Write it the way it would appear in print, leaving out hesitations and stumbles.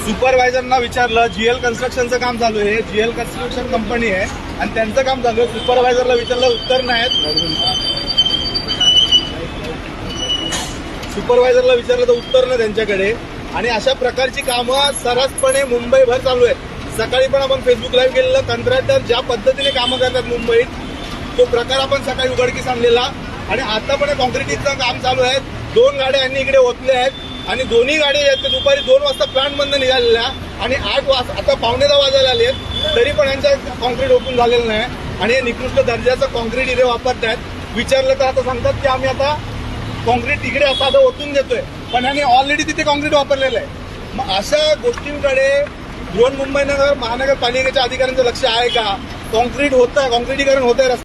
सुपरवायझरना विचारलं, जीएल कन्स्ट्रक्शनचं काम चालू आहे, जीएल कन्स्ट्रक्शन कंपनी आहे आणि त्यांचं काम चालू आहे. सुपरवायझरला विचारलं, उत्तर नाहीत. सुपरवायझरला विचारलं तर उत्तर नाही त्यांच्याकडे. आणि अशा प्रकारची कामं सर्रासपणे मुंबईभर चालू आहेत. सकाळी पण आपण फेसबुक लाईव्ह केलेलं, कंत्राटदार ज्या पद्धतीने कामं करतात मुंबईत, तो प्रकार आपण सकाळी उघडकीस आणलेला. आणि आता पण कॉन्क्रिटीचं काम चालू आहे. 2 गाड्या यांनी इकडे ओतल्या आहेत आणि दोन्ही गाड्या आहेत ते दुपारी 2 वाजता प्लांट बंद निघालेल्या आणि 8 वाजता आता 9:15 वाजायला आले आहेत, तरी पण यांचं कॉन्क्रीट ओपन झालेलं नाही. आणि हे निकृष्ट दर्जाचं कॉन्क्रीट इथे वापरतायत. विचारलं तर आता सांगतात की आम्ही आता कॉन्क्रीट इकडे साधं ओतून देतोय, पण यांनी ऑलरेडी तिथे कॉन्क्रीट वापरलेलं आहे. मग अशा गोष्टींकडे बृहन्मुंबई महानगरपालिकेच्या अधिकाऱ्यांचं लक्ष आहे का? कॉन्क्रीट होतंय, कॉन्क्रिटीकरण होतंय.